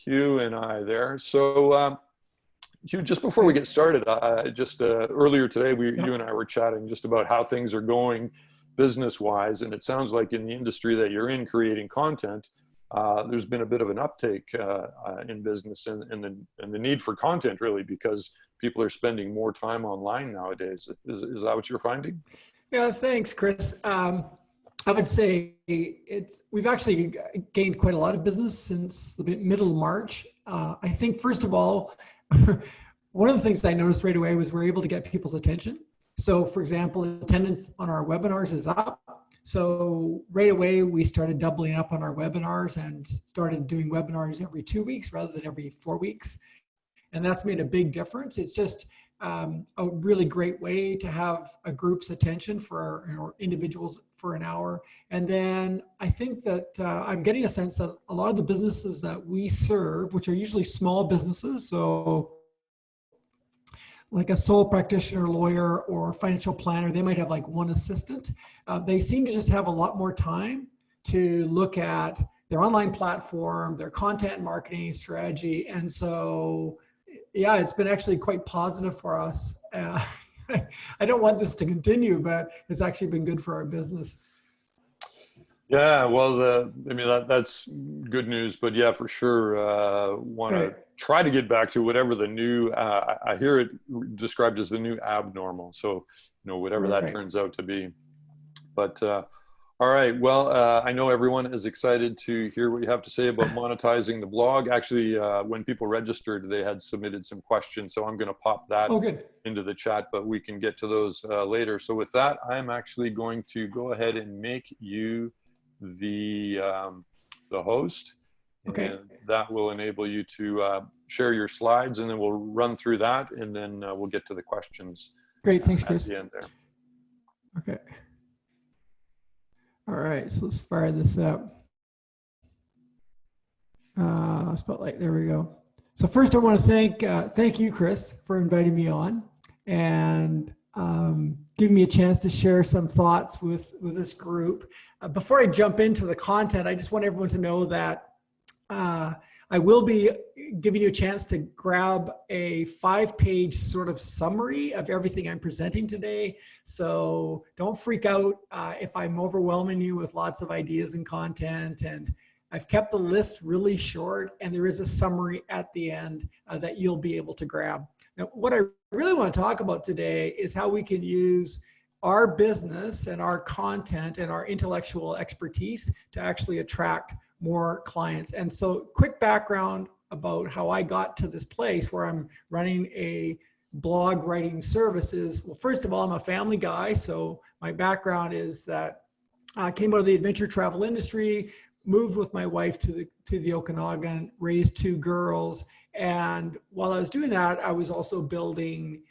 Hugh and I there. So, Hugh, just before we get started, earlier today, you Yep. and I were chatting just about how things are going business-wise, and it sounds like in the industry that you're in, creating content, there's been a bit of an uptake in business and the need for content, really, because people are spending more time online nowadays. Is that what you're finding? Yeah, thanks, Chris. I would say we've actually gained quite a lot of business since the middle of March. I think first of all, one of the things that I noticed right away was we're able to get people's attention. So, for example, attendance on our webinars is up. So right away, we started doubling up on our webinars and started doing webinars every 2 weeks rather than every 4 weeks. And that's made a big difference. It's just a really great way to have a group's attention for individuals for an hour. And then I think that I'm getting a sense that a lot of the businesses that we serve, which are usually small businesses, so like a sole practitioner, lawyer, or financial planner, they might have like one assistant. They seem to just have a lot more time to look at their online platform, their content marketing strategy. And so, yeah, it's been actually quite positive for us. I don't want this to continue, but it's actually been good for our business. Yeah, well, that's good news, but yeah, for sure, want to Right. try to get back to whatever the new. I hear it described as the new abnormal. So, whatever that Right. turns out to be. But all right, well, I know everyone is excited to hear what you have to say about monetizing the blog. Actually, when people registered, they had submitted some questions, so I'm going to pop that Oh, good. into the chat, but we can get to those later. So with that, I'm actually going to go ahead and make you the host, Okay. and that will enable you to share your slides, and then we'll run through that, and then we'll get to the questions Great. Thanks, at Chris. the end there. Okay. All right. So let's fire this up. Spotlight. There we go. So first, I want to thank you, Chris, for inviting me on and giving me a chance to share some thoughts with this group. Before I jump into the content, I just want everyone to know that I will be giving you a chance to grab a 5-page sort of summary of everything I'm presenting today. So don't freak out if I'm overwhelming you with lots of ideas and content. And I've kept the list really short, and there is a summary at the end that you'll be able to grab. Now, what I really want to talk about today is how we can use our business and our content and our intellectual expertise to actually attract more clients. And so quick background about how I got to this place where I'm running a blog writing services. Well, first of all, I'm a family guy. So my background is that I came out of the adventure travel industry, moved with my wife to the Okanagan, raised 2 girls. And while I was doing that, I was also building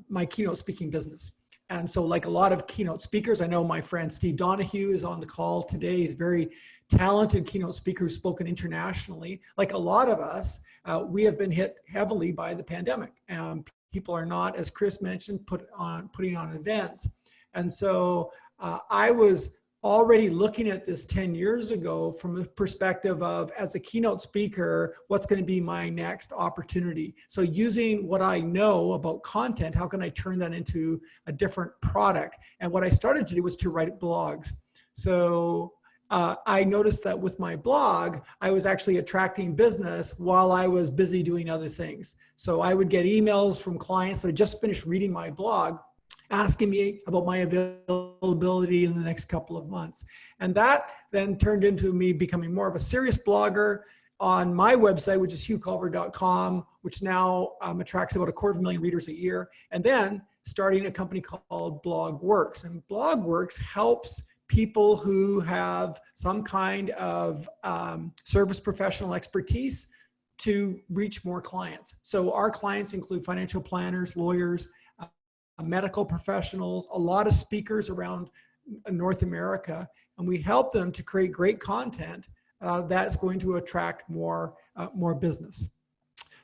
my keynote speaking business. And so like a lot of keynote speakers, I know my friend Steve Donahue is on the call today. He's a very talented keynote speaker who's spoken internationally. Like a lot of us, we have been hit heavily by the pandemic. People are not, as Chris mentioned, putting on events. And so I was already looking at this 10 years ago from a perspective of, as a keynote speaker, what's going to be my next opportunity? So using what I know about content, how can I turn that into a different product? And what I started to do was to write blogs. So I noticed that with my blog, I was actually attracting business while I was busy doing other things. So I would get emails from clients that had just finished reading my blog, asking me about my availability in the next couple of months. And that then turned into me becoming more of a serious blogger on my website, which is hughculver.com, which now attracts about 250,000 readers a year. And then starting a company called BlogWorks. And BlogWorks helps people who have some kind of service professional expertise to reach more clients. So our clients include financial planners, lawyers, medical professionals, a lot of speakers around North America, and we help them to create great content that's going to attract more business.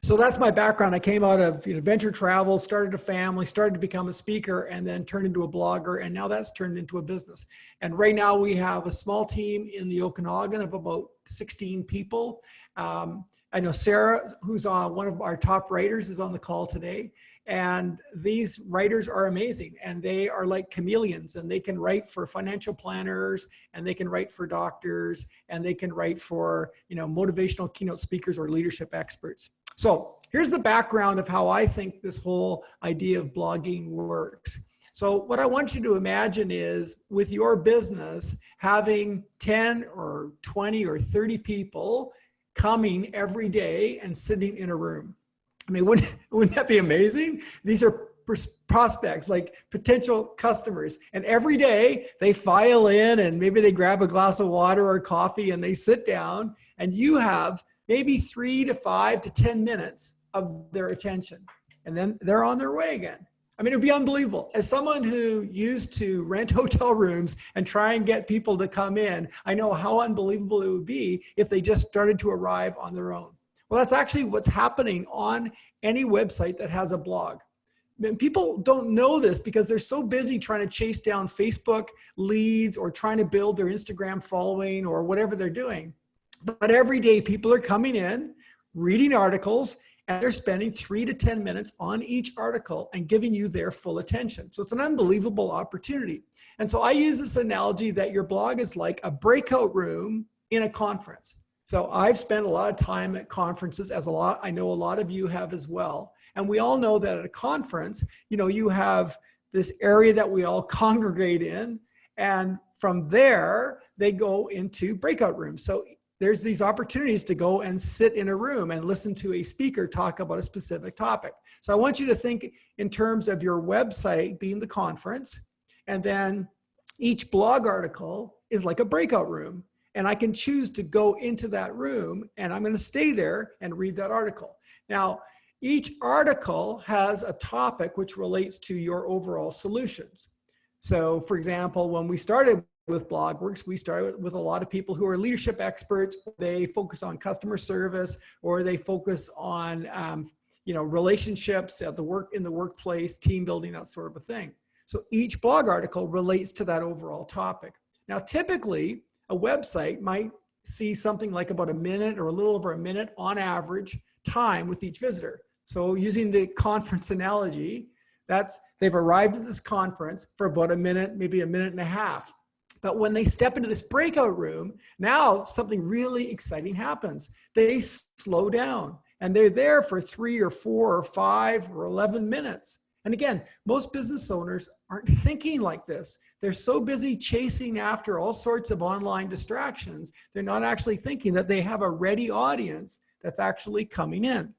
So that's my background. I came out of venture travel, started a family, started to become a speaker, and then turned into a blogger. And now that's turned into a business. And right now we have a small team in the Okanagan of about 16 people. I know Sarah, who's one of our top writers, is on the call today. And these writers are amazing, and they are like chameleons, and they can write for financial planners, and they can write for doctors, and they can write for motivational keynote speakers or leadership experts. So here's the background of how I think this whole idea of blogging works. So what I want you to imagine is, with your business, having 10 or 20 or 30 people coming every day and sitting in a room. I mean, wouldn't that be amazing? These are prospects, like potential customers. And every day they file in, and maybe they grab a glass of water or coffee and they sit down, and you have maybe 3 to 5 to 10 minutes of their attention. And then they're on their way again. I mean, it'd be unbelievable. As someone who used to rent hotel rooms and try and get people to come in, I know how unbelievable it would be if they just started to arrive on their own. Well, that's actually what's happening on any website that has a blog. And people don't know this because they're so busy trying to chase down Facebook leads or trying to build their Instagram following or whatever they're doing. But every day people are coming in, reading articles, and they're spending 3 to 10 minutes on each article and giving you their full attention. So it's an unbelievable opportunity. And so I use this analogy that your blog is like a breakout room in a conference. So I've spent a lot of time at conferences, I know a lot of you have as well. And we all know that at a conference, you have this area that we all congregate in. And from there, they go into breakout rooms. So there's these opportunities to go and sit in a room and listen to a speaker talk about a specific topic. So I want you to think in terms of your website being the conference, and then each blog article is like a breakout room. And I can choose to go into that room, and I'm going to stay there and read that article. Now, each article has a topic which relates to your overall solutions. So for example, when we started with BlogWorks, we started with a lot of people who are leadership experts. They focus on customer service, or they focus on relationships at in the workplace, team building, that sort of a thing. So each blog article relates to that overall topic. Now, typically, a website might see something like about a minute or a little over a minute on average time with each visitor. So using the conference analogy, they've arrived at this conference for about a minute, maybe a minute and a half. But when they step into this breakout room, now something really exciting happens. They slow down, and they're there for 3 or 4 or 5 or 11 minutes. And again, most business owners aren't thinking like this. They're so busy chasing after all sorts of online distractions, they're not actually thinking that they have a ready audience that's actually coming in.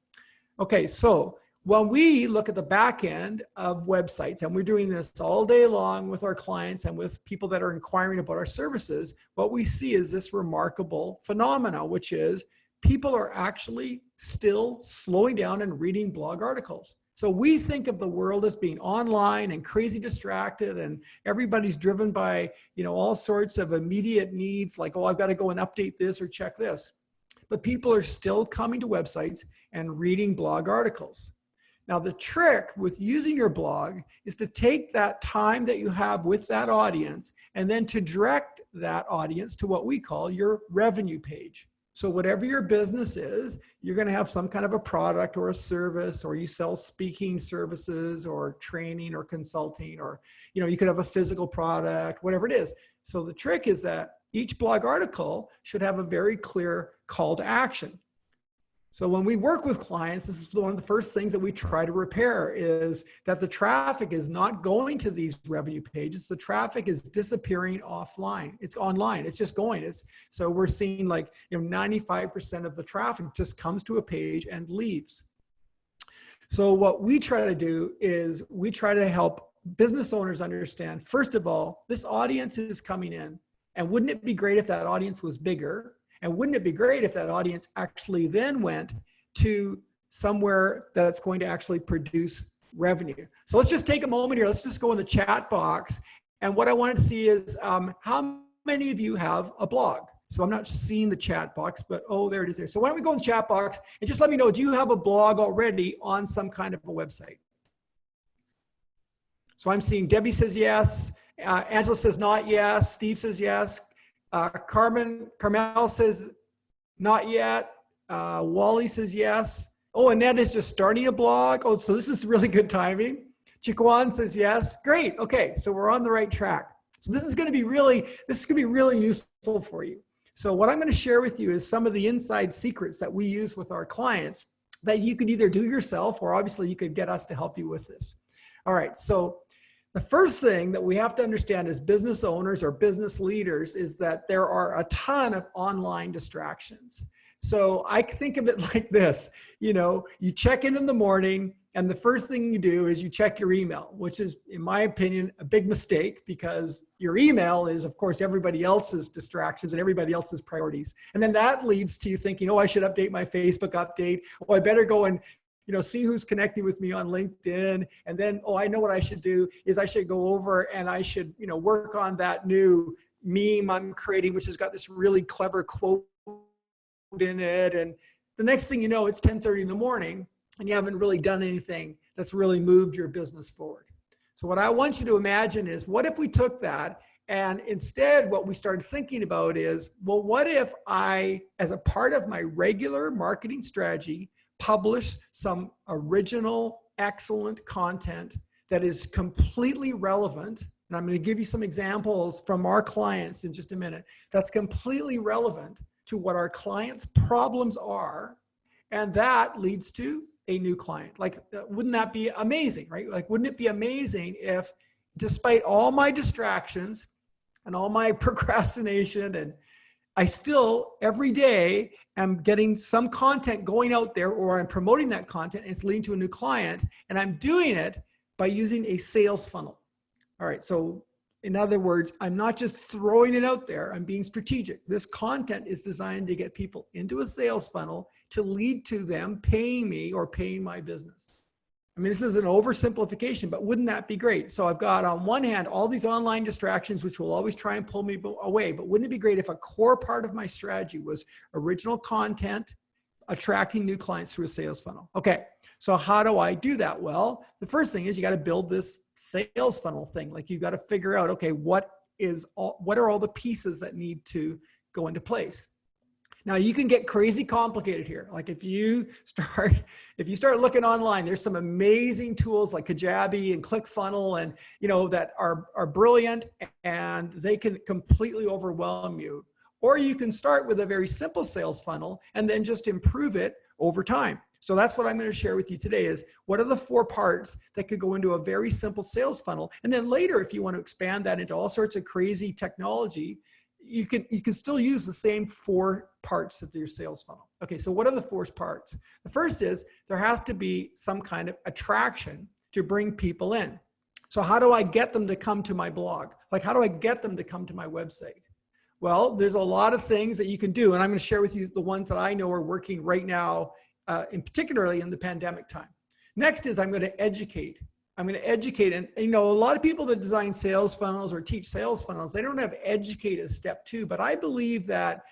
Okay, so when we look at the back end of websites, and we're doing this all day long with our clients and with people that are inquiring about our services, what we see is this remarkable phenomena, which is people are actually still slowing down and reading blog articles. So we think of the world as being online and crazy distracted, and everybody's driven by, all sorts of immediate needs like, oh, I've got to go and update this or check this. But people are still coming to websites and reading blog articles. Now, the trick with using your blog is to take that time that you have with that audience and then to direct that audience to what we call your revenue page. So whatever your business is, you're going to have some kind of a product or a service, or you sell speaking services or training or consulting, or, you could have a physical product, whatever it is. So the trick is that each blog article should have a very clear call to action. So when we work with clients, this is one of the first things that we try to repair, is that the traffic is not going to these revenue pages. The traffic is disappearing offline. It's online. It's just going. So we're seeing 95% of the traffic just comes to a page and leaves. So what we try to do is we try to help business owners understand, first of all, this audience is coming in. And wouldn't it be great if that audience was bigger? And wouldn't it be great if that audience actually then went to somewhere that's going to actually produce revenue? So let's just take a moment here. Let's just go in the chat box. And what I wanted to see is how many of you have a blog? So I'm not seeing the chat box, but oh, there it is there. So why don't we go in the chat box and just let me know, do you have a blog already on some kind of a website? So I'm seeing Debbie says yes. Angela says not yes. Steve says yes. Carmel says not yet. Wally says yes. Oh, Annette is just starting a blog. Oh, so this is really good timing. Chiquan says yes. Great. Okay, so we're on the right track. So this is going to be really useful for you. So what I'm going to share with you is some of the inside secrets that we use with our clients that you could either do yourself, or obviously you could get us to help you with this. All right. So the first thing that we have to understand as business owners or business leaders is that there are a ton of online distractions. So I think of it like this, you check in the morning and the first thing you do is you check your email, which is, in my opinion, a big mistake, because your email is, of course, everybody else's distractions and everybody else's priorities. And then that leads to you thinking, oh, I should update my Facebook update. Oh, I better go and see who's connecting with me on LinkedIn. And then, oh, I know what I should do is I should go over and I should, work on that new meme I'm creating, which has got this really clever quote in it. And the next thing you know, it's 10:30 in the morning and you haven't really done anything that's really moved your business forward. So what I want you to imagine is, what if we took that and instead what we started thinking about is, well, what if I, as a part of my regular marketing strategy, publish some original, excellent content that is completely relevant. And I'm going to give you some examples from our clients in just a minute. That's completely relevant to what our clients' problems are. And that leads to a new client. Like, wouldn't that be amazing, right? Like, wouldn't it be amazing if, despite all my distractions and all my procrastination, and I still every day am getting some content going out there, or I'm promoting that content and it's leading to a new client, and I'm doing it by using a sales funnel. All right. So in other words, I'm not just throwing it out there. I'm being strategic. This content is designed to get people into a sales funnel to lead to them paying me or paying my business. I mean, this is an oversimplification, but wouldn't that be great? So I've got, on one hand, all these online distractions, which will always try and pull me away. But wouldn't it be great if a core part of my strategy was original content, attracting new clients through a sales funnel? Okay, so how do I do that? Well, the first thing is you got to build this sales funnel thing. Like, you've got to figure out, okay, what are all the pieces that need to go into place? Now, you can get crazy complicated here. Like, if you start looking online, there's some amazing tools like Kajabi and ClickFunnels and, that are brilliant, and they can completely overwhelm you. Or you can start with a very simple sales funnel and then just improve it over time. So that's what I'm going to share with you today is, what are the 4 parts that could go into a very simple sales funnel? And then later, if you want to expand that into all sorts of crazy technology, you can still use the same 4 parts of your sales funnel. Okay, so what are the 4 parts? The first is, there has to be some kind of attraction to bring people in. So how do I get them to come to my blog? Like, how do I get them to come to my website? Well, there's a lot of things that you can do, and I'm going to share with you the ones that I know are working right now, particularly in the pandemic time. Next is, I'm going to educate. And a lot of people that design sales funnels or teach sales funnels, they don't have educate as step 2, but I believe that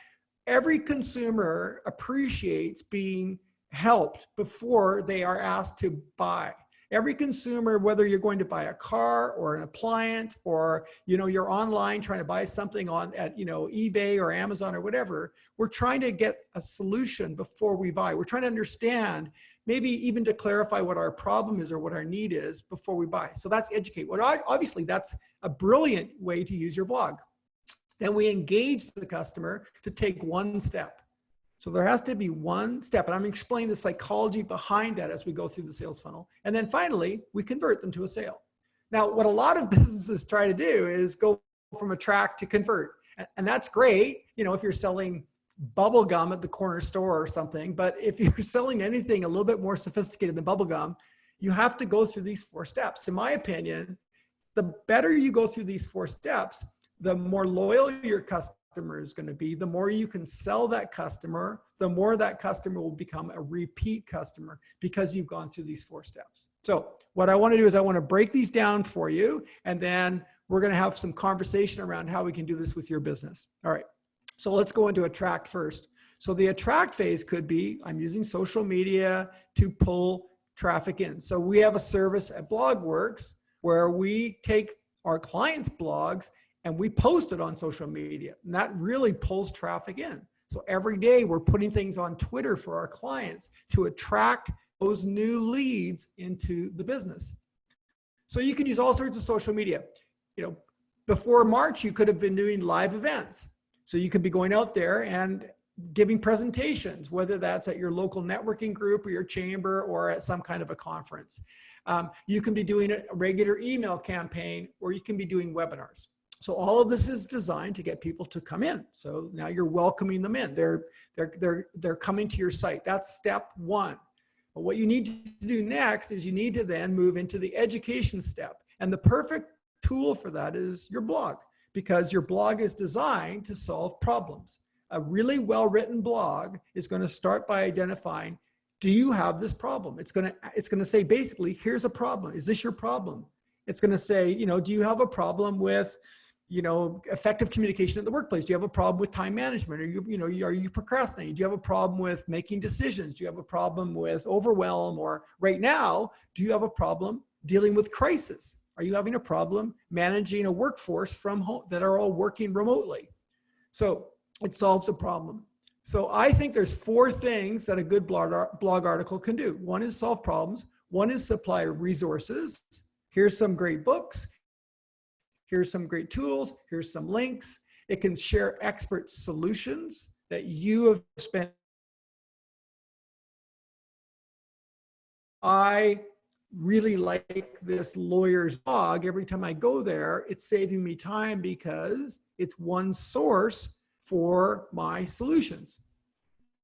every consumer appreciates being helped before they are asked to buy. Every consumer, whether you're going to buy a car or an appliance, or you're online trying to buy something at eBay or Amazon or whatever, we're trying to get a solution before we buy. We're trying to understand, maybe even to clarify what our problem is or what our need is before we buy. So that's educate. Well, obviously, that's a brilliant way to use your blog. Then we engage the customer to take one step. So there has to be one step, and I'm going to explain the psychology behind that as we go through the sales funnel. And then finally, we convert them to a sale. Now, what a lot of businesses try to do is go from attract to convert. And that's great, if you're selling bubble gum at the corner store or something. But if you're selling anything a little bit more sophisticated than bubble gum, you have to go through these 4 steps. In my opinion, the better you go through these 4 steps, the more loyal your customer is going to be, the more you can sell that customer, the more that customer will become a repeat customer, because you've gone through these 4 steps. So what I want to do is I want to break these down for you, and then we're going to have some conversation around how we can do this with your business. All right. So let's go into attract first. So the attract phase could be, I'm using social media to pull traffic in. So we have a service at BlogWorks where we take our clients' blogs and we post it on social media. And that really pulls traffic in. So every day we're putting things on Twitter for our clients to attract those new leads into the business. So you can use all sorts of social media. Before March, you could have been doing live events. So you could be going out there and giving presentations, whether that's at your local networking group or your chamber or at some kind of a conference. You can be doing a regular email campaign, or you can be doing webinars. So all of this is designed to get people to come in. So now you're welcoming them in. They're coming to your site. That's step one. But what you need to do next is you need to then move into the education step. And the perfect tool for that is your blog, because your blog is designed to solve problems. A really well-written blog is going to start by identifying, do you have this problem? It's going to say basically, here's a problem. Is this your problem? It's going to say, do you have a problem with, effective communication at the workplace? Do you have a problem with time management? Are you procrastinating? Do you have a problem with making decisions? Do you have a problem with overwhelm? Or right now, do you have a problem dealing with crisis? Are you having a problem managing a workforce from home that are all working remotely? So it solves a problem. So I think there's 4 things that a good blog article can do. One is solve problems. One is supply resources. Here's some great books. Here's some great tools. Here's some links. It can share expert solutions that you have spent. I really like this lawyer's blog. Every time I go there, it's saving me time because it's one source for my solutions.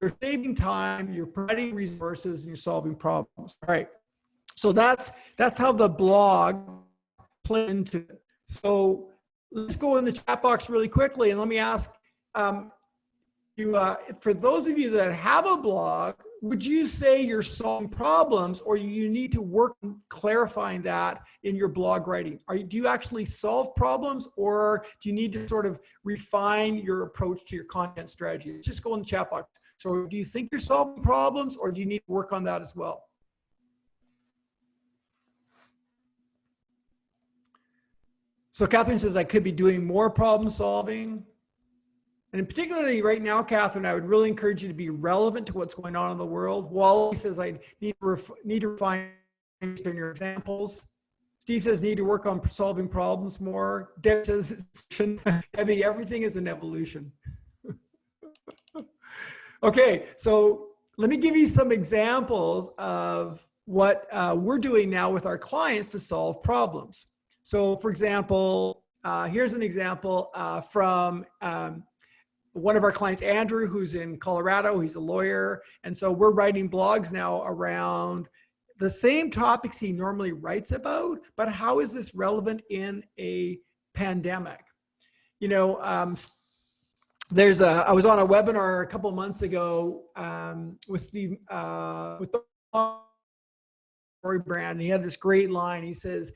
You're saving time, you're providing resources, and you're solving problems. All right. So that's how the blog plays into it. So let's go in the chat box really quickly, and let me ask for those of you that have a blog, would you say you're solving problems, or you need to work on clarifying that in your blog writing? Do you actually solve problems, or do you need to sort of refine your approach to your content strategy? Let's just go in the chat box. So do you think you're solving problems, or do you need to work on that as well? So Catherine says, I could be doing more problem solving. And particularly right now, Catherine, I would really encourage you to be relevant to what's going on in the world. Wally says, I need to refine your examples. Steve says, need to work on solving problems more. Deb says, Debbie, everything is an evolution. Okay, so let me give you some examples of what we're doing now with our clients to solve problems. So for example, here's an example from one of our clients, Andrew, who's in Colorado. He's a lawyer. And so we're writing blogs now around the same topics he normally writes about, but how is this relevant in a pandemic? I was on a webinar a couple months ago with Steve, with the Story brand, and he had this great line. He says,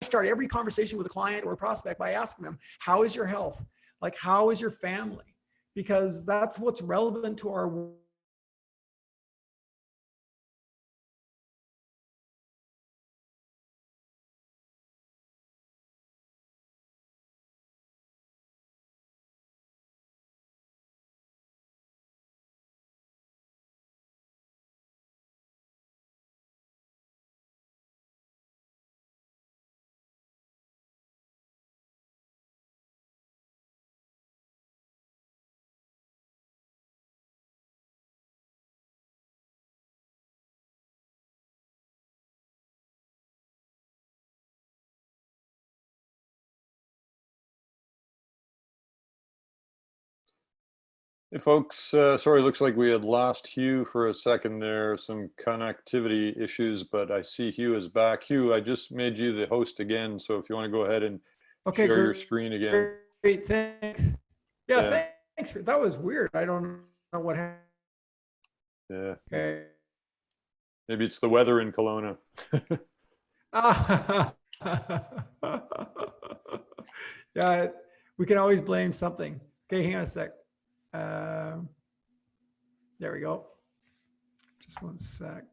start every conversation with a client or a prospect by asking them, how is your health? Like, how is your family? Because that's what's relevant to our Hey folks, sorry, looks like we had lost Hugh for a second there, some connectivity issues, but I see Hugh is back. Hugh, I just made you the host again, so if you want to go ahead and share your screen again. Great, thanks. Yeah, thanks. That was weird. I don't know what happened. Yeah. Okay. Maybe it's the weather in Kelowna. Yeah, we can always blame something. Okay, hang on a sec. There we go. Just one sec.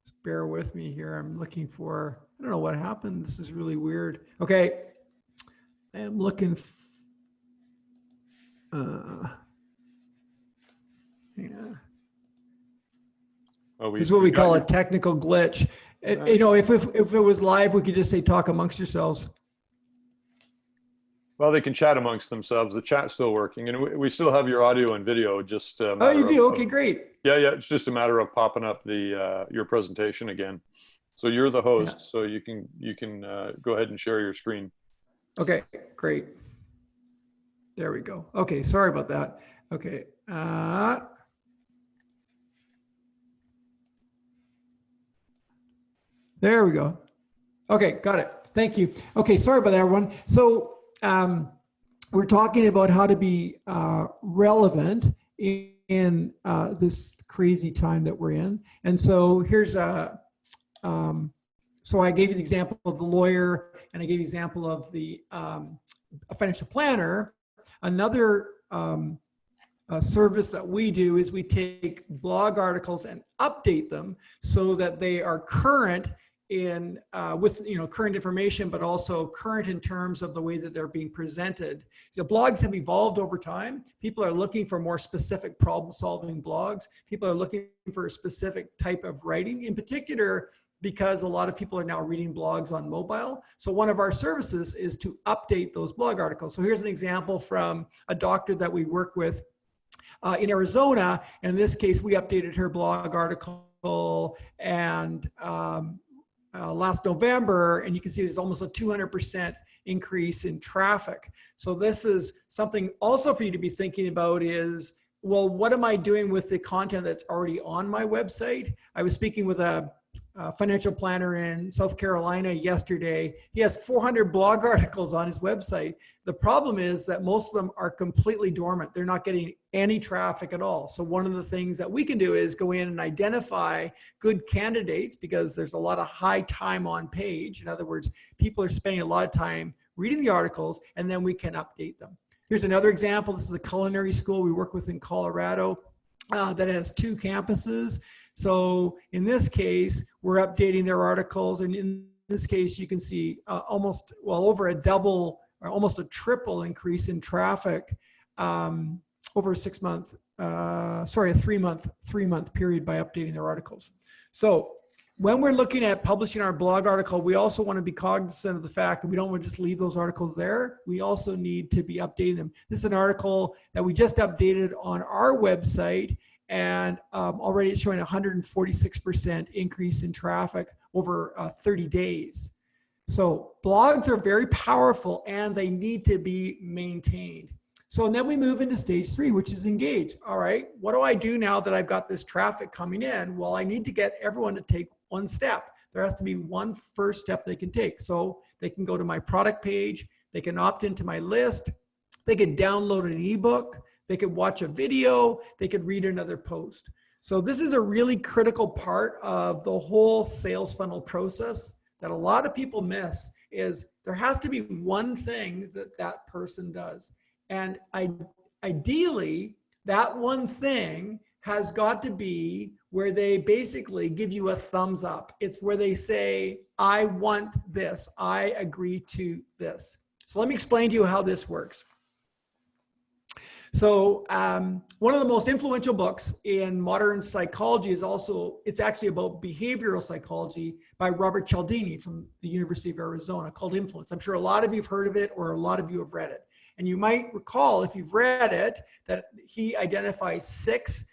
Just bear with me here. I'm looking for, I don't know what happened. This is really weird. Okay. I'm looking. Yeah. Oh, This is what we got call you. a technical glitch. Yeah. You know, if it was live, we could just say talk amongst yourselves. Well, they can chat amongst themselves. The chat's still working, and we still have your audio and video. Just a Oh, matter you do? of, Okay, great. yeah. It's just a matter of popping up the your presentation again. So you're the host, Yeah. so you can go ahead and share your screen. Okay, great. There we go. Okay, sorry about that. Okay. There we go. Okay, got it. Thank you. Okay, sorry about that, everyone. So we're talking about how to be relevant in this crazy time that we're in. And so here's so I gave you the example of the lawyer, and I gave you the example of the a financial planner. Another service that we do is we take blog articles and update them so that they are current in with current information, but also current in terms of the way that they're being presented. So blogs have evolved over time. People are looking for more specific problem-solving blogs. People are looking for a specific type of writing, in particular, because a lot of people are now reading blogs on mobile. So one of our services is to update those blog articles. So here's an example from a doctor that we work with in Arizona. In this case, we updated her blog article and last November, and you can see there's almost a 200% increase in traffic. So this is something also for you to be thinking about is, well, what am I doing with the content that's already on my website? I was speaking with a financial planner in South Carolina yesterday. He has 400 blog articles on his website. The problem is that most of them are completely dormant. They're not getting any traffic at all. So one of the things that we can do is go in and identify good candidates, because there's a lot of high time on page. In other words, people are spending a lot of time reading the articles, and then we can update them. Here's another example. This is a culinary school we work with in Colorado that has 2 campuses. So in this case, we're updating their articles. And in this case, you can see over a double or almost a triple increase in traffic over a 6-month, a 3-month period by updating their articles. So when we're looking at publishing our blog article, we also want to be cognizant of the fact that we don't want to just leave those articles there. We also need to be updating them. This is an article that we just updated on our website, and already it's showing 146% increase in traffic over 30 days. So blogs are very powerful, and they need to be maintained. So and then we move into stage 3, which is engage. All right, what do I do now that I've got this traffic coming in? Well, I need to get everyone to take one step. There has to be one first step they can take. So they can go to my product page, they can opt into my list, they can download an ebook, they could watch a video, they could read another post. So this is a really critical part of the whole sales funnel process that a lot of people miss, is there has to be one thing that that person does. And ideally, that one thing has got to be where they basically give you a thumbs up. It's where they say, I want this, I agree to this. So let me explain to you how this works. So one of the most influential books in modern psychology is it's actually about behavioral psychology by Robert Cialdini from the University of Arizona, called Influence. I'm sure a lot of you have heard of it, or a lot of you have read it. And you might recall, if you've read it, that he identifies 6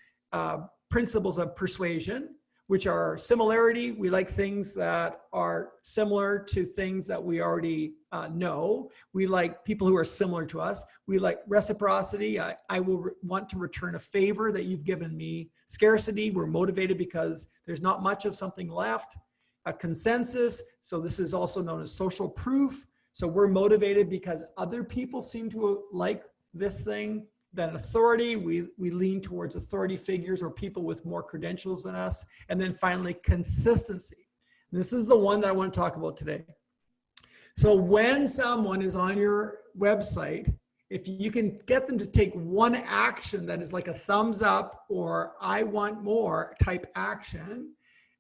principles of persuasion, which are similarity. We like things that are similar to things that we already know. We like people who are similar to us. We like reciprocity. I will want to return a favor that you've given me. Scarcity, we're motivated because there's not much of something left. A consensus, so this is also known as social proof. So we're motivated because other people seem to like this thing. then authority. We lean towards authority figures or people with more credentials than us. And then finally, consistency. This is the one that I want to talk about today. So when someone is on your website, if you can get them to take one action that is like a thumbs up or I want more type action,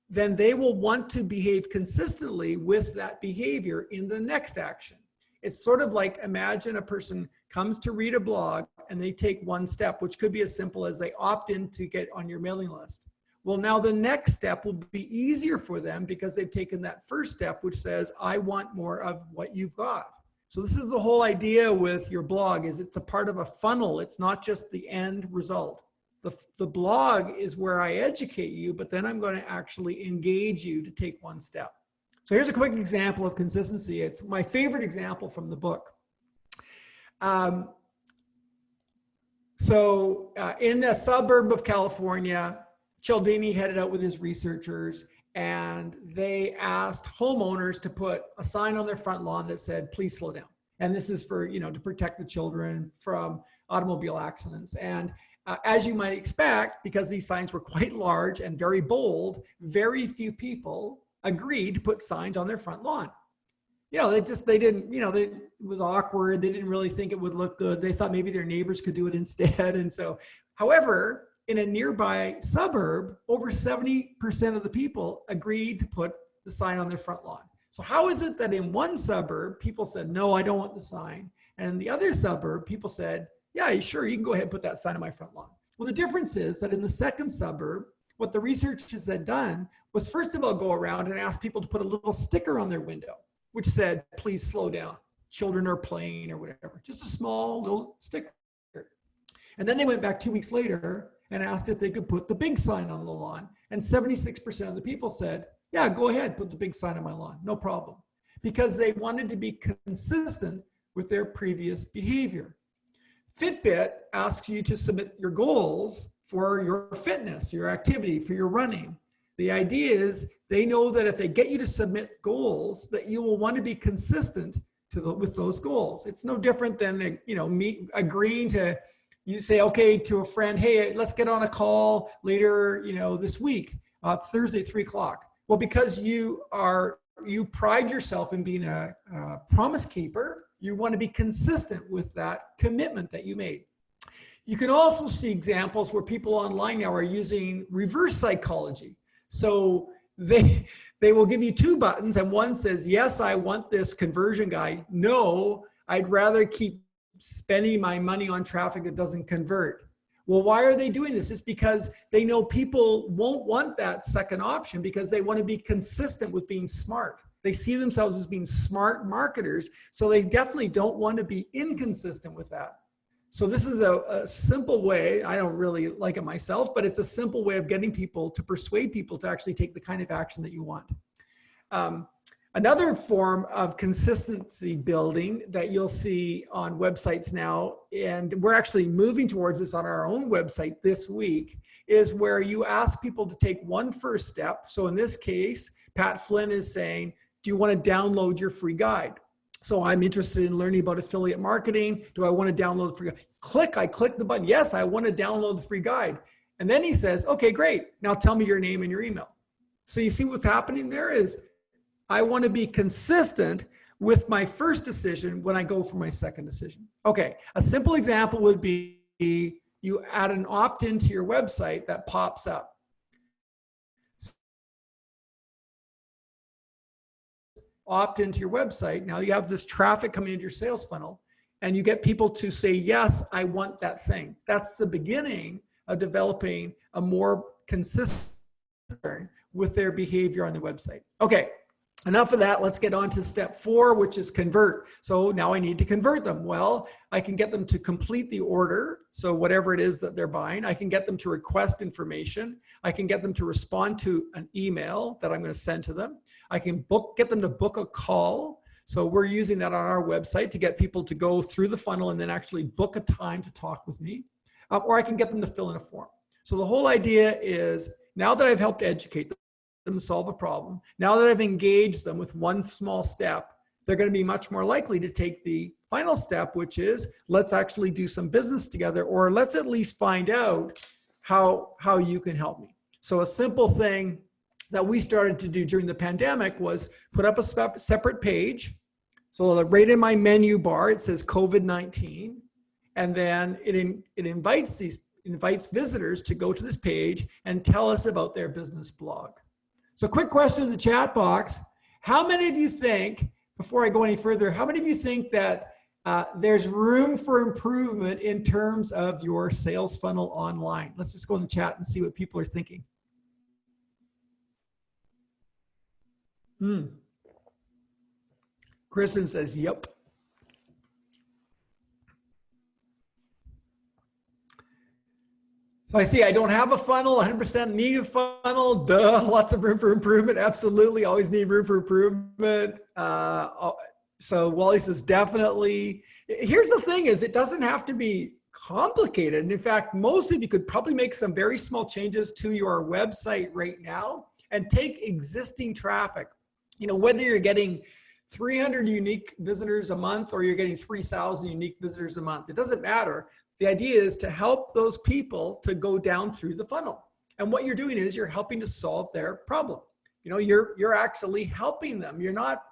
then they will want to behave consistently with that behavior in the next action. It's sort of like, imagine a person comes to read a blog and they take one step, which could be as simple as they opt in to get on your mailing list. Well, now the next step will be easier for them because they've taken that first step, which says, I want more of what you've got. So this is the whole idea with your blog, is it's a part of a funnel. It's not just the end result. The blog is where I educate you, but then I'm going to actually engage you to take one step. So here's a quick example of consistency. It's my favorite example from the book. In a suburb of California, Cialdini headed out with his researchers, and they asked homeowners to put a sign on their front lawn that said, please slow down. And this is for, to protect the children from automobile accidents. And as you might expect, because these signs were quite large and very bold, very few people agreed to put signs on their front lawn. It was awkward. They didn't really think it would look good. They thought maybe their neighbors could do it instead. And so, however, in a nearby suburb, over 70% of the people agreed to put the sign on their front lawn. So how is it that in one suburb, people said, no, I don't want the sign. And in the other suburb, people said, yeah, sure, you can go ahead and put that sign on my front lawn. Well, the difference is that in the second suburb, what the researchers had done was first of all go around and ask people to put a little sticker on their window, which said, please slow down. Children are playing or whatever. Just a small little sticker. And then they went back 2 weeks later and asked if they could put the big sign on the lawn. And 76% of the people said, yeah, go ahead, put the big sign on my lawn, no problem. Because they wanted to be consistent with their previous behavior. Fitbit asks you to submit your goals for your fitness, your activity, for your running. The idea is they know that if they get you to submit goals, that you will want to be consistent with those goals. It's no different than agreeing to, you say, okay, to a friend, hey, let's get on a call later, this week, Thursday, 3:00. Well, because you pride yourself in being a promise keeper, you want to be consistent with that commitment that you made. You can also see examples where people online now are using reverse psychology. So they will give you two buttons, and one says, yes, I want this conversion guide. No, I'd rather keep spending my money on traffic that doesn't convert. Well, why are they doing this? It's because they know people won't want that second option because they want to be consistent with being smart. They see themselves as being smart marketers, so they definitely don't want to be inconsistent with that. So this is a simple way, I don't really like it myself, but it's a simple way of getting people to persuade people to actually take the kind of action that you want. Another form of consistency building that you'll see on websites now, and we're actually moving towards this on our own website this week, is where you ask people to take one first step. So in this case, Pat Flynn is saying, do you want to download your free guide? So I'm interested in learning about affiliate marketing. Do I want to download the free guide? I click the button. Yes, I want to download the free guide. And then he says, okay, great. Now tell me your name and your email. So you see what's happening there is I want to be consistent with my first decision when I go for my second decision. Okay, a simple example would be you add an opt-in to your website that pops up. Opt into your website. Now you have this traffic coming into your sales funnel and you get people to say, yes, I want that thing. That's the beginning of developing a more consistent with their behavior on the website. Okay, enough of that. Let's get on to step 4, which is convert. So now I need to convert them. Well, I can get them to complete the order. So whatever it is that they're buying, I can get them to request information. I can get them to respond to an email that I'm going to send to them. I can get them to book a call. So we're using that on our website to get people to go through the funnel and then actually book a time to talk with me. Or I can get them to fill in a form. So the whole idea is now that I've helped educate them to solve a problem, now that I've engaged them with one small step, they're going to be much more likely to take the final step, which is let's actually do some business together, or let's at least find out how you can help me. So a simple thing that we started to do during the pandemic was put up a separate page. So right in my menu bar, it says COVID-19, and then it invites visitors to go to this page and tell us about their business blog. So quick question in the chat box. How many of you think, before I go any further, how many of you think that there's room for improvement in terms of your sales funnel online? Let's just go in the chat and see what people are thinking. Kristen says, yep. So I see I don't have a funnel, 100% need a funnel, duh, lots of room for improvement, absolutely, always need room for improvement. So Wally says, definitely. Here's the thing is, it doesn't have to be complicated. And in fact, most of you could probably make some very small changes to your website right now and take existing traffic. You know, whether you're getting 300 unique visitors a month or you're getting 3,000 unique visitors a month, it doesn't matter. The idea is to help those people to go down through the funnel. And what you're doing is you're helping to solve their problem. You know, you're actually helping them. You're not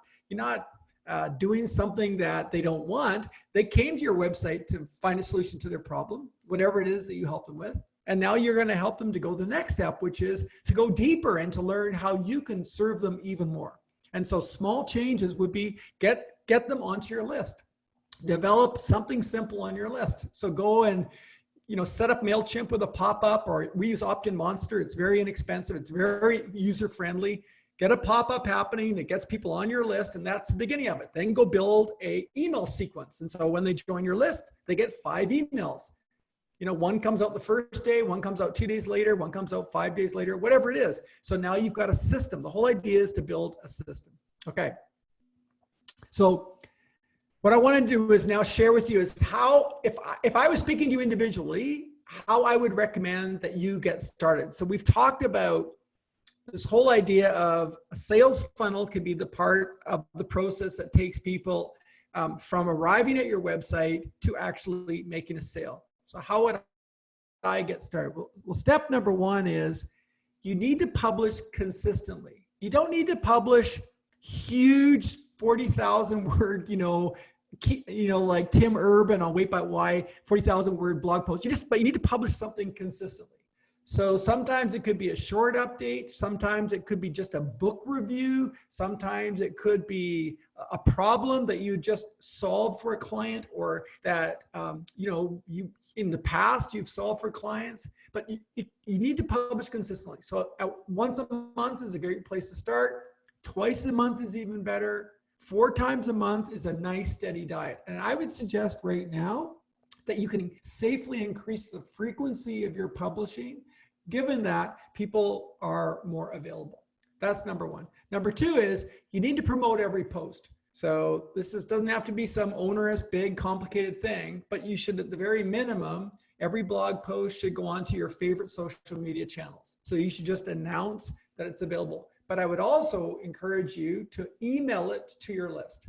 doing something that they don't want. They came to your website to find a solution to their problem, whatever it is that you help them with. And now you're going to help them to go the next step, which is to go deeper and to learn how you can serve them even more. And so small changes would be get them onto your list. Develop something simple on your list. So go and, you know, set up MailChimp with a pop-up, or we use Opt-in Monster. It's very inexpensive. It's very user-friendly. Get a pop-up happening that gets people on your list, and that's the beginning of it. Then go build a email sequence. And so when they join your list, they get 5 emails. You know, one comes out the first day, one comes out 2 days later, one comes out 5 days later, whatever it is. So now you've got a system. The whole idea is to build a system. Okay. So what I want to do is now share with you is how, if I was speaking to you individually, how I would recommend that you get started. So we've talked about this whole idea of a sales funnel can be the part of the process that takes people from arriving at your website to actually making a sale. So how would I get started? Well, step number 1 is you need to publish consistently. You don't need to publish huge 40,000 word, like Tim Urban on Wait But Why, 40,000 word blog posts. But you need to publish something consistently. So sometimes it could be a short update. Sometimes it could be just a book review. Sometimes it could be a problem that you just solved for a client, or that, you in the past you've solved for clients, but you need to publish consistently. So once a month is a great place to start. Twice a month is even better. 4 times a month is a nice steady diet. And I would suggest right now that you can safely increase the frequency of your publishing, given that people are more available. That's number 1. Number 2 is you need to promote every post. So doesn't have to be some onerous, big, complicated thing, but you should, at the very minimum, every blog post should go onto your favorite social media channels. So you should just announce that it's available. But I would also encourage you to email it to your list.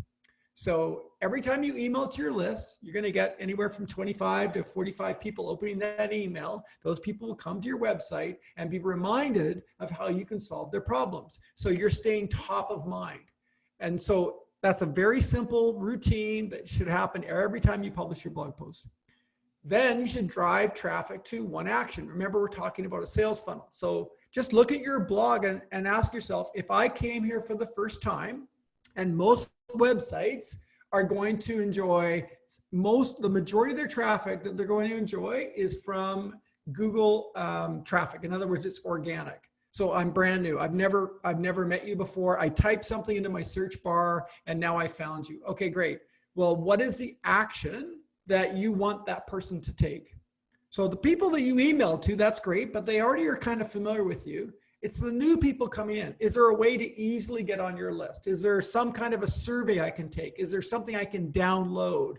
So every time you email to your list, you're going to get anywhere from 25 to 45 people opening that email. Those people will come to your website and be reminded of how you can solve their problems. So you're staying top of mind. And so that's a very simple routine that should happen every time you publish your blog post. Then you should drive traffic to one action. Remember, we're talking about a sales funnel. So just look at your blog and ask yourself, if I came here for the first time, and most websites are going to enjoy, the majority of their traffic that they're going to enjoy is from Google traffic. In other words, it's organic. So I'm brand new. I've never met you before. I typed something into my search bar and now I found you. Okay, great. Well, what is the action that you want that person to take? So the people that you email to, that's great, but they already are kind of familiar with you. It's the new people coming in. Is there a way to easily get on your list? Is there some kind of a survey I can take? Is there something I can download?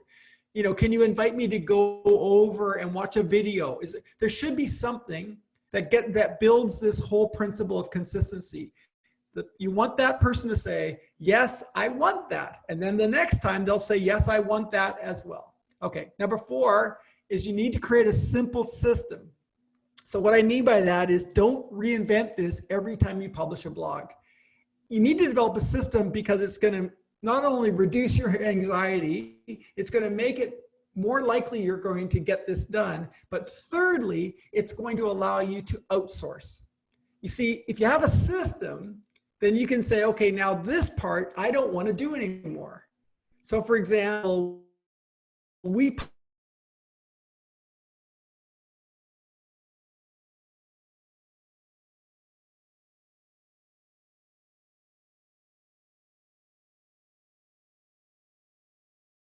Can you invite me to go over and watch a video? There should be something that builds this whole principle of consistency. You want that person to say, yes, I want that. And then the next time they'll say, yes, I want that as well. Okay, number 4 is you need to create a simple system. So what I mean by that is don't reinvent this every time you publish a blog. You need to develop a system because it's going to not only reduce your anxiety, it's going to make it more likely you're going to get this done. But thirdly, it's going to allow you to outsource. You see, if you have a system, then you can say, okay, now this part I don't want to do anymore. So for example, we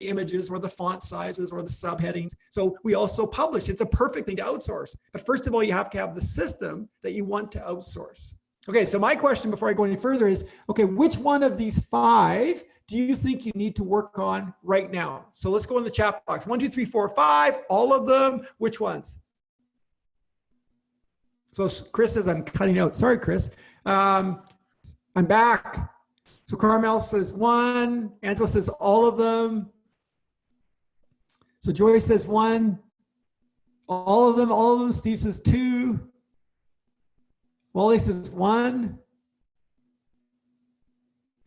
images or the font sizes or the subheadings. So we also publish. It's a perfect thing to outsource. But first of all, you have to have the system that you want to outsource. Okay, so my question before I go any further is, okay, which one of these 5 do you think you need to work on right now? So let's go in the chat box. 1, 2, 3, 4, 5, all of them. Which ones? So Chris says, I'm cutting out. Sorry, Chris. I'm back. So Carmel says 1. Angela says all of them. So Joy says 1. All of them. Steve says 2. Wally says 1.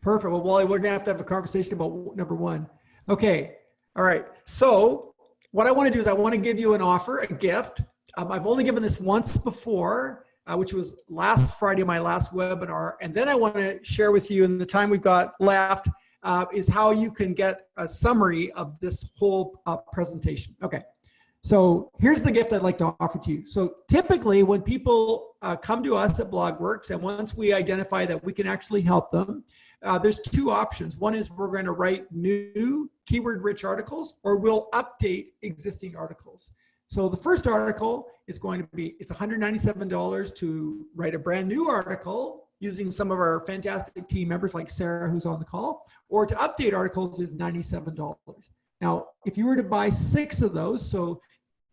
Perfect. Well, Wally, we're going to have a conversation about number 1. Okay. All right. So what I want to do is I want to give you an offer, a gift. I've only given this once before, which was last Friday, my last webinar. And then I want to share with you in the time we've got left is how you can get a summary of this whole presentation. Okay. So here's the gift I'd like to offer to you. So typically when people come to us at BlogWorks, and once we identify that we can actually help them, there's 2 options. One is we're going to write new keyword-rich articles, or we'll update existing articles. So the first article is going to be, it's $197 to write a brand new article using some of our fantastic team members like Sarah, who's on the call, or to update articles is $97. Now, if you were to buy 6 of those, so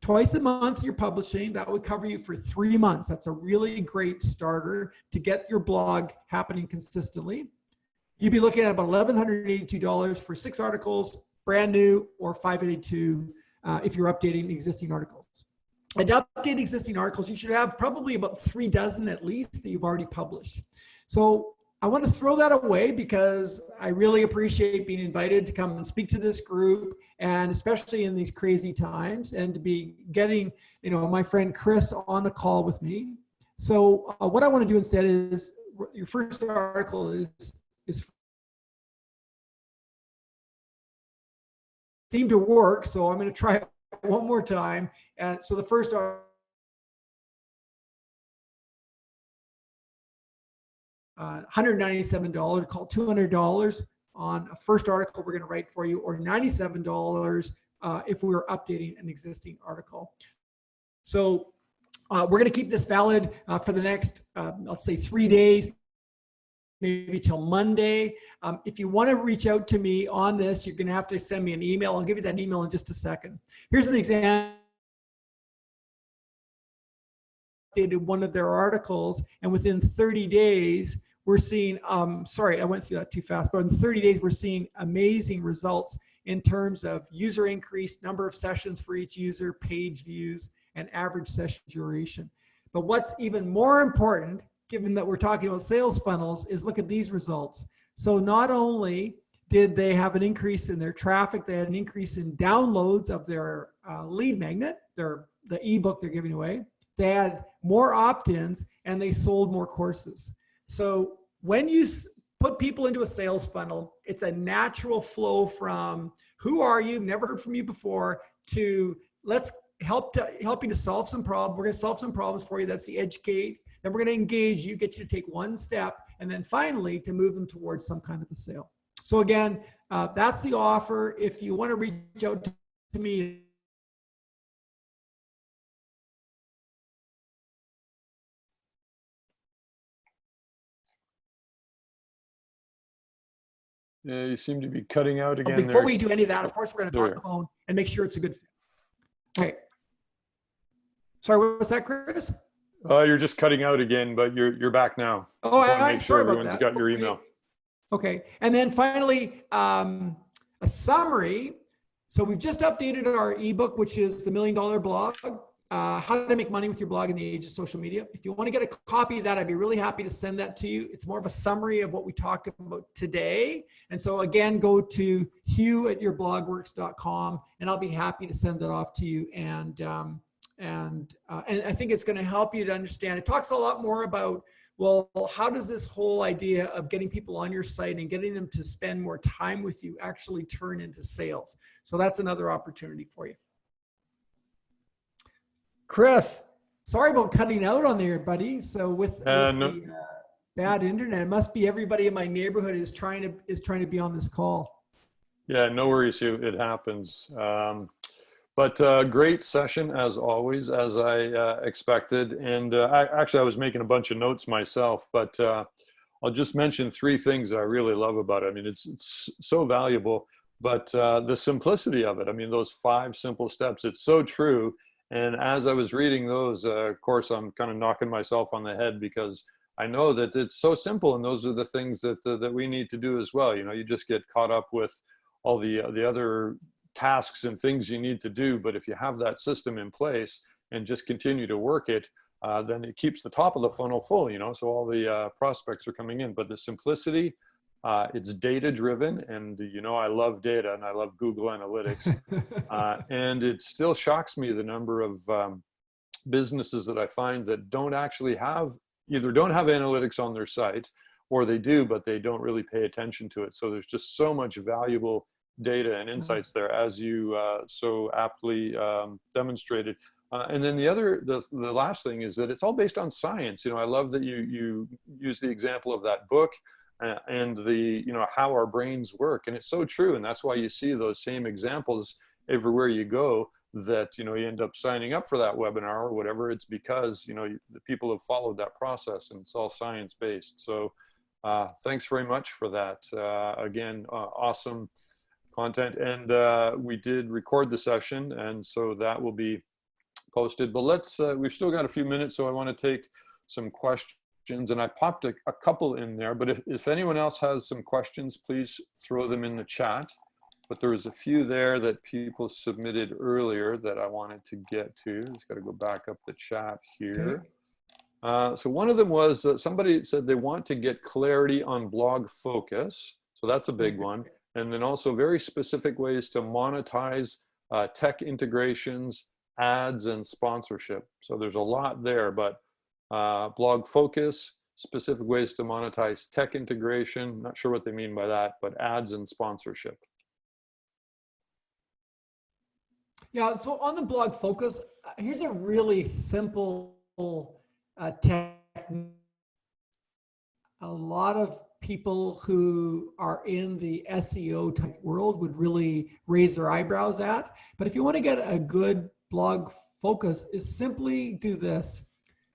twice a month you're publishing, that would cover you for 3 months. That's a really great starter to get your blog happening consistently. You'd be looking at about $1,182 for 6 articles, brand new, or $582 if you're updating existing articles. And to update existing articles, you should have probably about 3 dozen at least that you've already published. So I want to throw that away because I really appreciate being invited to come and speak to this group, and especially in these crazy times, and to be getting, my friend Chris on the call with me. So what I want to do instead is your first article is seemed to work, so I'm going to try it one more time. And so the first $197, call $200 on a first article we're going to write for you, or $97 if we were updating an existing article. So we're going to keep this valid for the next, let's say 3 days, maybe till Monday. If you want to reach out to me on this, you're going to have to send me an email. I'll give you that email in just a second. Here's an example. They did one of their articles, and within 30 days, we're seeing, sorry, I went through that too fast, but in 30 days, we're seeing amazing results in terms of user increase, number of sessions for each user, page views, and average session duration. But what's even more important, given that we're talking about sales funnels, is look at these results. So not only did they have an increase in their traffic, they had an increase in downloads of their lead magnet, the ebook they're giving away. They had more opt-ins, and they sold more courses. So when you put people into a sales funnel, it's a natural flow from who are you, never heard from you before, to let's helping to solve some problems. We're going to solve some problems for you. That's the educate. Then we're going to engage you, get you to take one step, and then finally to move them towards some kind of a sale. So again, that's the offer. If you want to reach out to me, Yeah, you seem to be cutting out again. before we do any of that, of course, we're going to talk on the phone and make sure it's a good fit. Okay. Sorry, what was that, Chris? You're just cutting out again, but you're back now. Oh, Just want to make sure sorry about everyone's that. got your email. Okay. And then finally, a summary. So we've just updated our ebook, which is the $1 Million Blog, how to make money with your blog in the age of social media. If you want to get a copy of that, I'd be really happy to send that to you. It's more of a summary of what we talked about today. And so again, go to hugh@yourblogworks.com and I'll be happy to send that off to you. And I think it's going to help you to understand. It talks a lot more about, well, how does this whole idea of getting people on your site and getting them to spend more time with you actually turn into sales? So that's another opportunity for you. Chris, sorry about cutting out on there, buddy. So with the bad internet, it must be everybody in my neighborhood is trying to be on this call. Yeah, no worries, Hugh. It happens. But great session as always, as I expected. And I was making a bunch of notes myself, but I'll just mention 3 things that I really love about it. I mean, it's so valuable, but the simplicity of it. I mean, those 5 simple steps, it's so true. And as I was reading those, of course, I'm kind of knocking myself on the head because I know that it's so simple, and those are the things that we need to do as well. You know, you just get caught up with all the other tasks and things you need to do, but if you have that system in place and just continue to work it, then it keeps the top of the funnel full. You know, so all the prospects are coming in. But the simplicity. It's data driven, and you know I love data and I love Google Analytics, and it still shocks me the number of businesses that I find that don't actually have analytics on their site, or they do but they don't really pay attention to it. So there's just so much valuable data and insights there, as you so aptly demonstrated. And then the last thing is that it's all based on science. You know, I love that you use the example of that book. And how our brains work, and it's so true, and that's why you see those same examples everywhere you go. That you end up signing up for that webinar or whatever. It's because the people have followed that process, and it's all science based. So thanks very much for that. Again, awesome content, and we did record the session, and so that will be posted. But we've still got a few minutes, so I want to take some questions. And I popped a couple in there, but if anyone else has some questions, please throw them in the chat. But there was a few there that people submitted earlier that I wanted to get to. Just got to go back up the chat here. Okay. So one of them was somebody said they want to get clarity on blog focus. So that's a big one. And then also very specific ways to monetize tech integrations, ads, and sponsorship. So there's a lot there, but blog focus, specific ways to monetize tech integration, not sure what they mean by that, but ads and sponsorship. Yeah, so on the blog focus, here's a really simple technique. A lot of people who are in the SEO type world would really raise their eyebrows at. But if you want to get a good blog focus, is simply do this.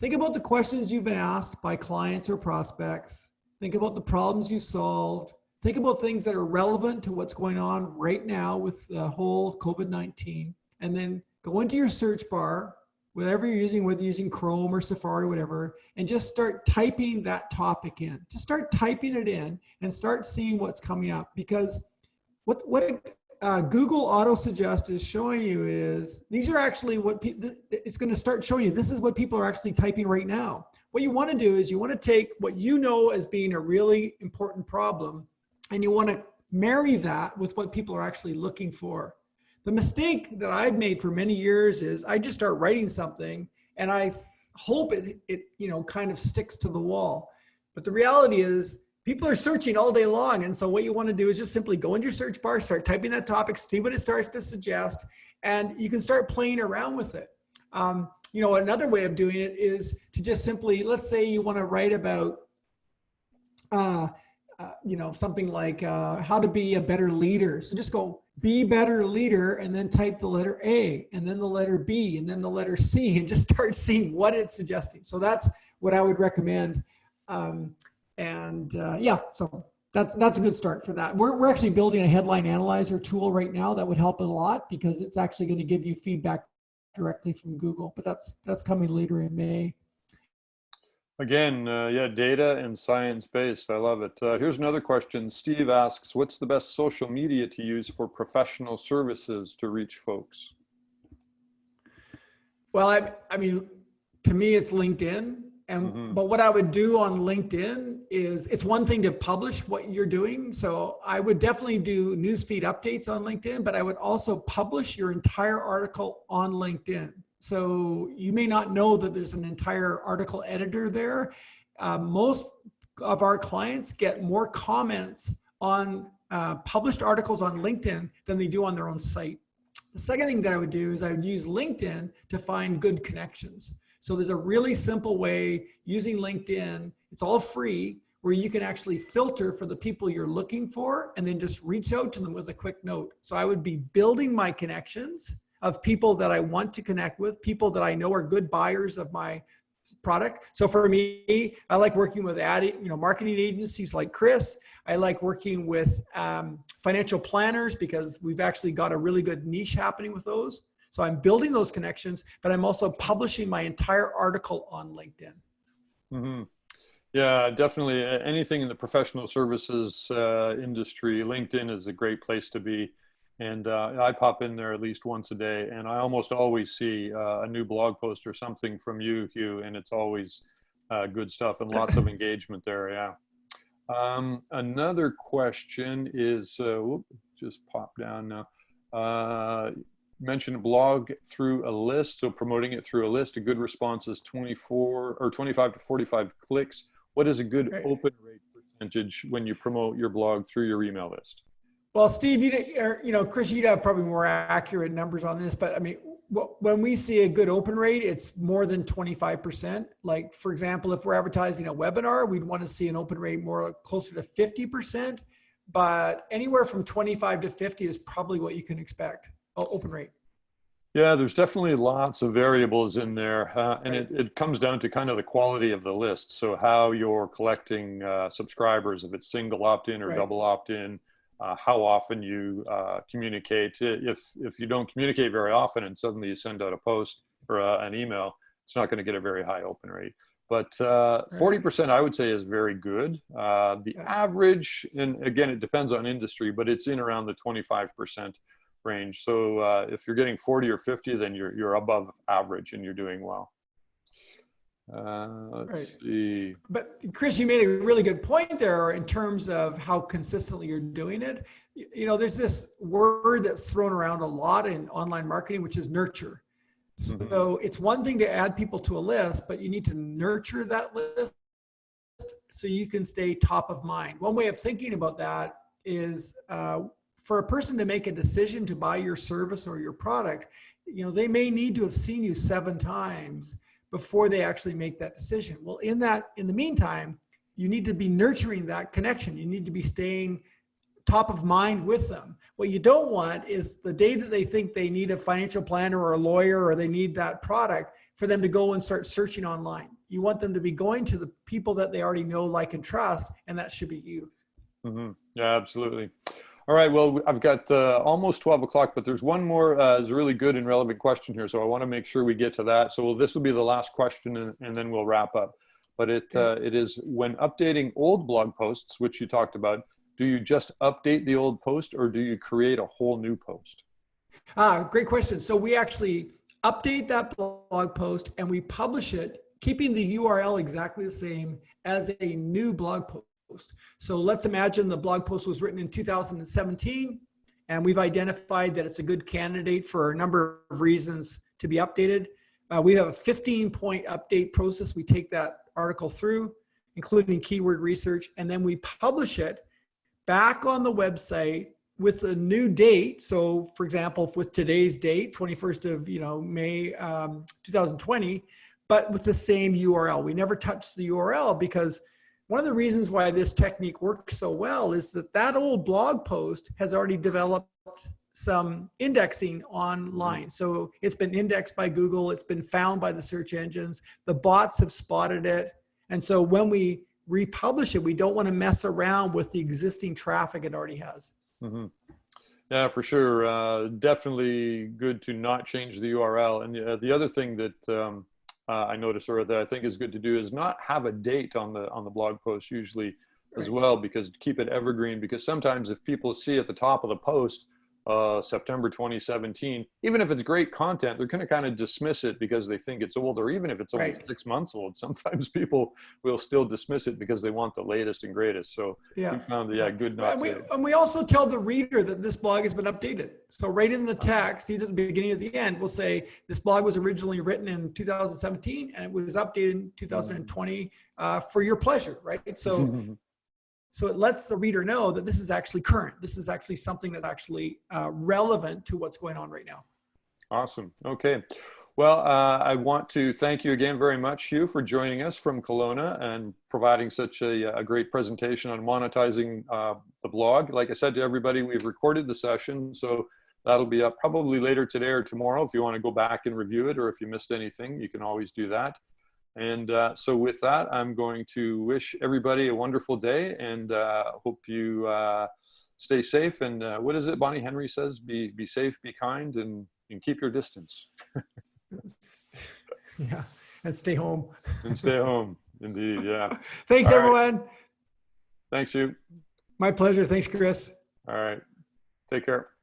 Think about the questions you've been asked by clients or prospects. Think about the problems you solved. Think about things that are relevant to what's going on right now with the whole COVID-19. And then go into your search bar, whatever you're using, whether you're using Chrome or Safari, whatever, and just start typing that topic in. Just start typing it in and start seeing what's coming up. Because what Google Auto Suggest is showing you is these are actually what it's going to start showing you. This is what people are actually typing right now. What you want to do is you want to take what you know as being a really important problem, and you want to marry that with what people are actually looking for. The mistake that I've made for many years is I just start writing something and I hope it kind of sticks to the wall. But the reality is people are searching all day long. And so what you want to do is just simply go into your search bar, start typing that topic, see what it starts to suggest, and you can start playing around with it. Another way of doing it is to just simply, let's say you want to write about, something like how to be a better leader. So just go be better leader and then type the letter A and then the letter B and then the letter C and just start seeing what it's suggesting. So that's what I would recommend. So that's a good start for that. We're actually building a headline analyzer tool right now that would help a lot because it's actually going to give you feedback directly from Google, but that's coming later in May. Again, yeah, data and science-based. I love it. Here's another question. Steve asks, what's the best social media to use for professional services to reach folks? Well, I mean, to me, it's LinkedIn. Hmm. But what I would do on LinkedIn is it's one thing to publish what you're doing. So I would definitely do newsfeed updates on LinkedIn, but I would also publish your entire article on LinkedIn. So you may not know that there's an entire article editor there. Most of our clients get more comments on published articles on LinkedIn than they do on their own site. The second thing that I would do is I would use LinkedIn to find good connections. So there's a really simple way using LinkedIn. It's all free where you can actually filter for the people you're looking for and then just reach out to them with a quick note. So I would be building my connections of people that I want to connect with, people that I know are good buyers of my product. So for me, I like working with marketing agencies like Chris. I like working with financial planners because we've actually got a really good niche happening with those. So I'm building those connections, but I'm also publishing my entire article on LinkedIn. Hmm. Yeah, definitely. Anything in the professional services industry, LinkedIn is a great place to be. And I pop in there at least once a day, and I almost always see a new blog post or something from you, Hugh, and it's always good stuff and lots of engagement there. Yeah. Another question is, just pop down now. Mentioned a blog through a list, so promoting it through a list. A good response is 24 or 25 to 45 clicks. What is a good Right. open rate percentage when you promote your blog through your email list? Well, Steve, Chris, you'd have probably more accurate numbers on this, but I mean, when we see a good open rate, it's more than 25%. Like, for example, if we're advertising a webinar, we'd want to see an open rate more closer to 50%, but anywhere from 25 to 50 is probably what you can expect, open rate. Yeah, there's definitely lots of variables in there, and Right. it comes down to kind of the quality of the list. So how you're collecting subscribers, if it's single opt-in or Right. double opt-in, how often you communicate. If you don't communicate very often and suddenly you send out a post or an email, it's not going to get a very high open rate. But Right. 40% I would say is very good. The Yeah. average, and again, it depends on industry, but it's in around the 25% range. So if you're getting 40 or 50, then you're above average and you're doing well. Right. Let's see. But Chris, you made a really good point there in terms of how consistently you're doing it. There's this word that's thrown around a lot in online marketing, which is nurture. Mm-hmm. So it's one thing to add people to a list, but you need to nurture that list so you can stay top of mind. One way of thinking about that is for a person to make a decision to buy your service or your product, they may need to have seen you 7 times before they actually make that decision. Well, in the meantime, you need to be nurturing that connection. You need to be staying top of mind with them. What you don't want is the day that they think they need a financial planner or a lawyer or they need that product for them to go and start searching online. You want them to be going to the people that they already know, like, and trust, and that should be you. Mm-hmm. Yeah, absolutely. All right. Well, I've got almost 12 o'clock, but there's one more is a really good and relevant question here. So I want to make sure we get to that. So this will be the last question and then we'll wrap up. But it is, when updating old blog posts, which you talked about, do you just update the old post or do you create a whole new post? Great question. So we actually update that blog post and we publish it, keeping the URL exactly the same as a new blog post. So let's imagine the blog post was written in 2017 and we've identified that it's a good candidate for a number of reasons to be updated. We have a 15-point update process. We take that article through, including keyword research, and then we publish it back on the website with a new date. So for example, with today's date, 21st of May 2020, but with the same URL. We never touch the URL because one of the reasons why this technique works so well is that old blog post has already developed some indexing online. So it's been indexed by Google, it's been found by the search engines, the bots have spotted it. And so when we republish it, we don't want to mess around with the existing traffic it already has. Mm-hmm. Yeah, for sure. Definitely good to not change the URL. And the other thing that I notice, or that I think is good to do, is not have a date on the blog post usually as Right. well, because to keep it evergreen, because sometimes if people see at the top of the post, September 2017, even if it's great content, they're going to kind of dismiss it because they think it's old, or even if it's only Right. 6 months old, sometimes people will still dismiss it because they want the latest and greatest. So we Yeah. found that, Yeah. good not to. And we also tell the reader that this blog has been updated. So right in the text, either at the beginning or the end, we'll say this blog was originally written in 2017 and it was updated in 2020 for your pleasure, right? So it lets the reader know that this is actually current. This is actually something that's actually relevant to what's going on right now. Awesome. Okay. Well, I want to thank you again very much, Hugh, for joining us from Kelowna and providing such a great presentation on monetizing the blog. Like I said to everybody, we've recorded the session, so that'll be up probably later today or tomorrow. If you want to go back and review it, or if you missed anything, you can always do that. And so with that, I'm going to wish everybody a wonderful day, and hope you stay safe. And what is it Bonnie Henry says? Be safe, be kind, and keep your distance. Yeah, and stay home. And stay home. Indeed, yeah. Thanks, All right. everyone. Thanks, you. My pleasure. Thanks, Chris. All right. Take care.